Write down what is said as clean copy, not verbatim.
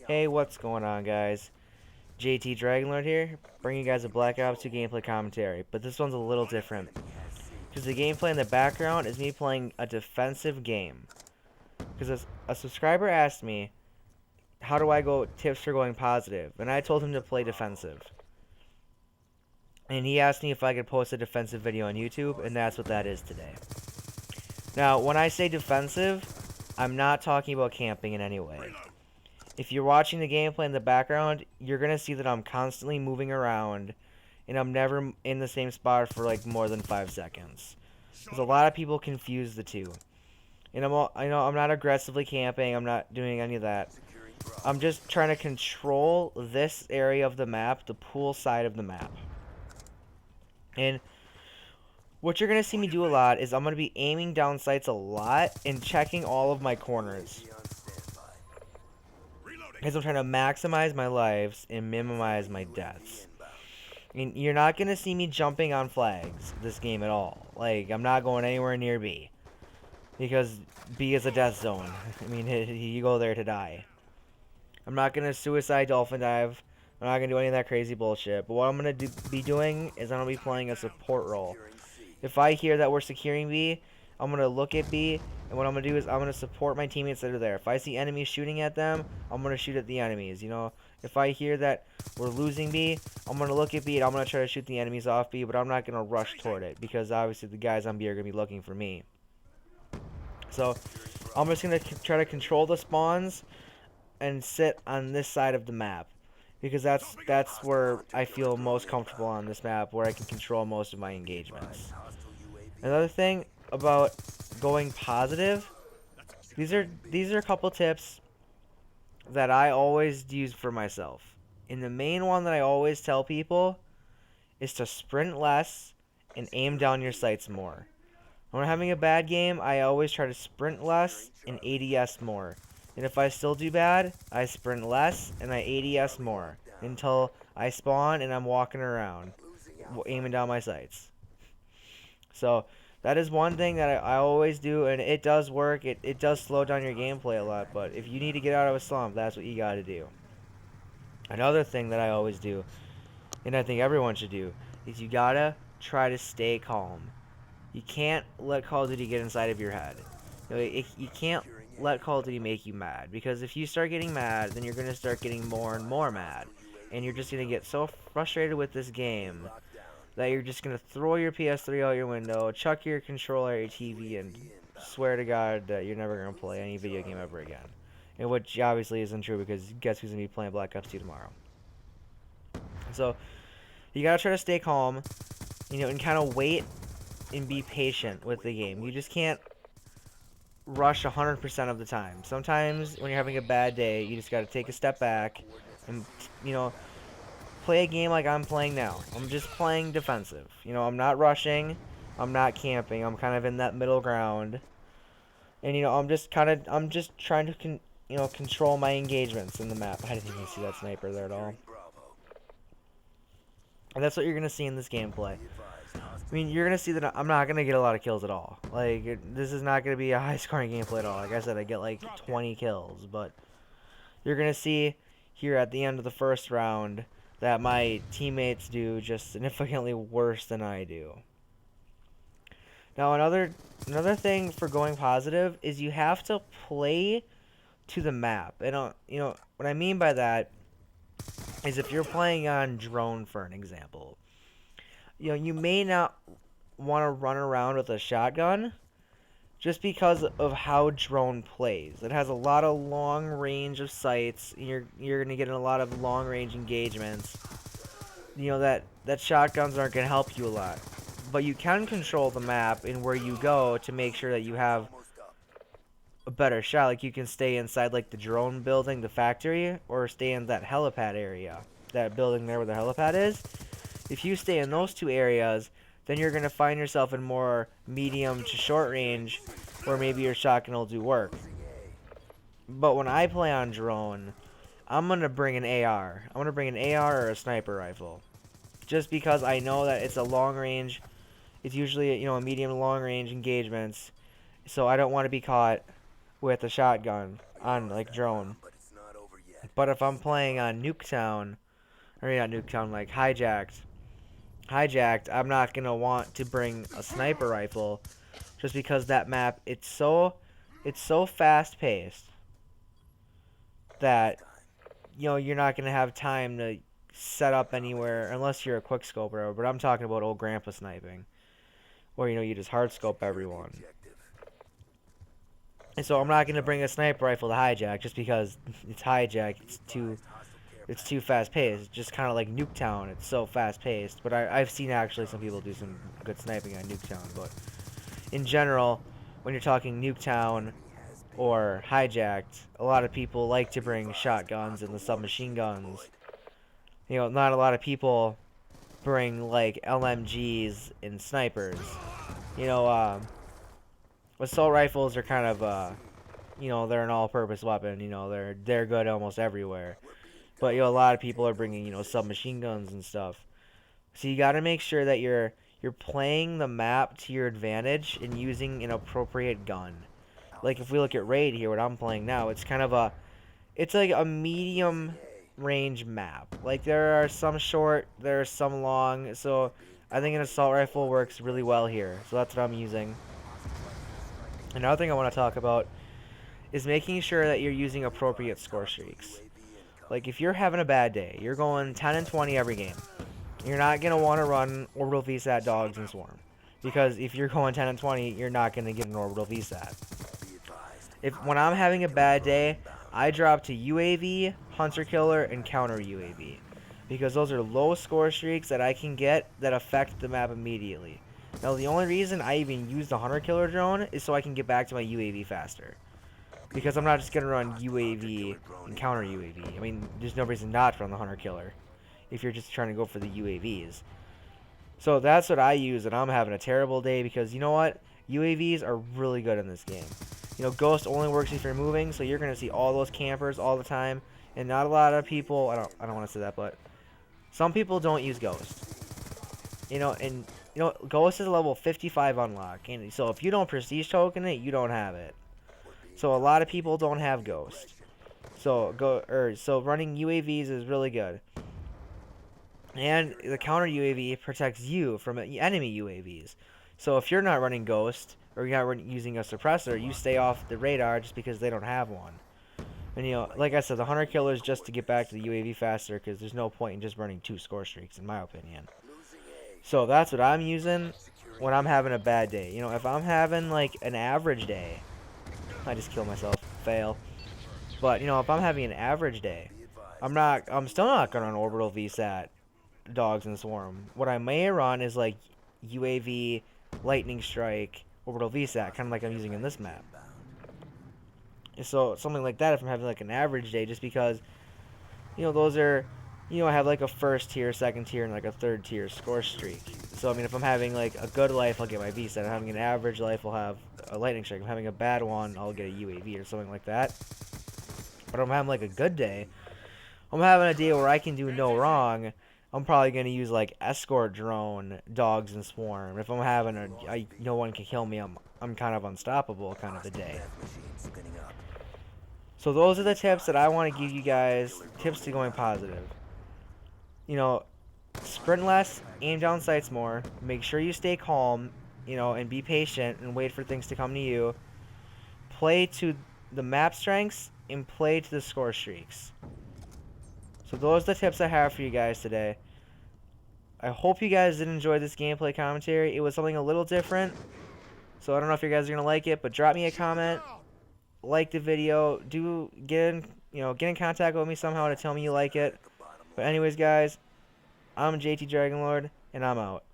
Hey, what's going on, guys? JT Dragonlord here, bringing you guys a Black Ops 2 gameplay commentary, but this one's a little different, because the gameplay in the background is me playing a defensive game. Because a subscriber asked me, how do I go tips for going positive, and I told him to play defensive. And he asked me if I could post a defensive video on YouTube, and that's what that is today. Now, when I say defensive, I'm not talking about camping in any way. If you're watching the gameplay in the background, you're going to see that I'm constantly moving around, and I'm never in the same spot for like more than 5 seconds. Because a lot of people confuse the two. And I know I'm not aggressively camping, I'm not doing any of that. I'm just trying to control this area of the map, the pool side of the map. And what you're going to see me do a lot is I'm going to be aiming down sights a lot and checking all of my corners. Because I'm trying to maximize my lives and minimize my deaths. And you're not going to see me jumping on flags this game at all. Like, I'm not going anywhere near B. Because B is a death zone. I mean, you go there to die. I'm not going to suicide dolphin dive. I'm not going to do any of that crazy bullshit. But what I'm going to be doing is I'm going to be playing a support role. If I hear that we're securing B, I'm going to look at B, and what I'm going to do is I'm going to support my teammates that are there. If I see enemies shooting at them, I'm going to shoot at the enemies. You know, if I hear that we're losing B, I'm going to look at B, and I'm going to try to shoot the enemies off B, but I'm not going to rush toward it, because obviously the guys on B are going to be looking for me. So, I'm just going to try to control the spawns and sit on this side of the map. Because that's where I feel most comfortable on this map, where I can control most of my engagements. Another thing about going positive, these are a couple tips that I always use for myself. And the main one that I always tell people is to sprint less and aim down your sights more. When I'm having a bad game, I always try to sprint less and ADS more. And if I still do bad, I sprint less and I ADS more until I spawn and I'm walking around aiming down my sights. So that is one thing that I always do, and it does work. It does slow down your gameplay a lot, but if you need to get out of a slump, that's what you got to do. Another thing that I always do, and I think everyone should do, is you got to try to stay calm. You can't let Call of Duty get inside of your head. You can't let Call of Duty make you mad, because if you start getting mad, then you're going to start getting more and more mad, and you're just going to get so frustrated with this game that you're just going to throw your PS3 out your window, chuck your controller at your TV, and swear to God that you're never going to play any video game ever again. And which obviously isn't true, because guess who's going to be playing Black Ops 2 tomorrow? So, you got to try to stay calm, and kind of wait and be patient with the game. You just can't rush 100% of the time. Sometimes when you're having a bad day, you just got to take a step back and, play a game like I'm playing now. I'm just playing defensive. I'm not rushing. I'm not camping. I'm kind of in that middle ground. And, I'm just trying to, control my engagements in the map. I didn't even see that sniper there at all. And that's what you're going to see in this gameplay. I mean, you're going to see that I'm not going to get a lot of kills at all. Like, this is not going to be a high-scoring gameplay at all. Like I said, I get like 20 kills. But you're going to see here at the end of the first round that my teammates do just significantly worse than I do. Now, another thing for going positive is you have to play to the map. And, what I mean by that is if you're playing on drone, for an example, you may not want to run around with a shotgun just because of how drone plays. It has a lot of long range of sights. You're going to get in a lot of long range engagements. That shotguns aren't going to help you a lot. But you can control the map and where you go to make sure that you have a better shot. Like, you can stay inside like the drone building, the factory, or stay in that helipad area. That building there where the helipad is. If you stay in those two areas, then you're going to find yourself in more medium to short range, where maybe your shotgun will do work. But when I play on drone, I'm going to bring an AR. I'm going to bring an AR or a sniper rifle. Just because I know that it's a long range, it's usually, a medium to long range engagements, so I don't want to be caught with a shotgun on like drone. But if I'm playing on Nuketown, or not Nuketown, like Hijacked, I'm not gonna want to bring a sniper rifle just because that map it's so fast paced that you're not gonna have time to set up anywhere unless you're a quick scoper. But I'm talking about old grandpa sniping, where you just hard scope everyone. And so I'm not gonna bring a sniper rifle to Hijack just because it's Hijack. It's too fast paced. It's just kind of like Nuketown. It's so fast paced. But I've seen actually some people do some good sniping on Nuketown. But in general, when you're talking Nuketown or Hijacked, a lot of people like to bring shotguns and the submachine guns. Not a lot of people bring like LMGs and snipers. Assault rifles are kind of they're an all-purpose weapon. They're good almost everywhere. But a lot of people are bringing submachine guns and stuff. So you got to make sure that you're playing the map to your advantage and using an appropriate gun. Like if we look at Raid here, what I'm playing now, it's like a medium range map. Like there are some short, there are some long. So I think an assault rifle works really well here. So that's what I'm using. Another thing I want to talk about is making sure that you're using appropriate score streaks. Like if you're having a bad day, you're going 10 and 20 every game. You're not going to want to run Orbital VSAT Dogs and Swarm. Because if you're going 10 and 20, you're not going to get an Orbital VSAT. When I'm having a bad day, I drop to UAV, Hunter Killer, and Counter UAV. Because those are low score streaks that I can get that affect the map immediately. Now the only reason I even use the Hunter Killer drone is so I can get back to my UAV faster. Because I'm not just going to run UAV and Counter UAV. I mean, there's no reason not to run the Hunter Killer if you're just trying to go for the UAVs. So that's what I use, and I'm having a terrible day because you know what? UAVs are really good in this game. Ghost only works if you're moving, so you're going to see all those campers all the time. And not a lot of people, I don't want to say that, but some people don't use Ghost. Ghost is a level 55 unlock. And so if you don't prestige token it, you don't have it. So a lot of people don't have Ghost. So running UAVs is really good. And the counter UAV protects you from enemy UAVs. So if you're not running Ghost or you're not using a suppressor, you stay off the radar just because they don't have one. And like I said, the Hunter Killer is just to get back to the UAV faster because there's no point in just running 2 score streaks in my opinion. So that's what I'm using when I'm having a bad day. If I'm having like an average day, I just killed myself. Fail. But if I'm having an average day, I'm still not gonna run Orbital VSAT Dogs and Swarm. What I may run is like UAV, Lightning Strike, Orbital VSAT, kind of like I'm using in this map. So something like that if I'm having like an average day, just because those are I have like a first tier, second tier, and like a third tier score streak. So I mean if I'm having like a good life, I'll get my VSAT. If I'm having an average life, I'll have a Lightning Strike. If I'm having a bad one, I'll get a UAV or something like that. But if I'm having like a good day, I'm having a day where I can do no wrong, I'm probably going to use like Escort Drone, Dogs, and Swarm. If I'm having no one can kill me, I'm kind of unstoppable kind of a day. So those are the tips that I want to give you guys, tips to going positive. Sprint less, aim down sights more, make sure you stay calm, and be patient and wait for things to come to you. Play to the map strengths and play to the score streaks. So those are the tips I have for you guys today. I hope you guys did enjoy this gameplay commentary. It was something a little different. So I don't know if you guys are going to like it, but drop me a comment. Like the video. Do get in contact with me somehow to tell me you like it. But anyways, guys, I'm JT Dragonlord, and I'm out.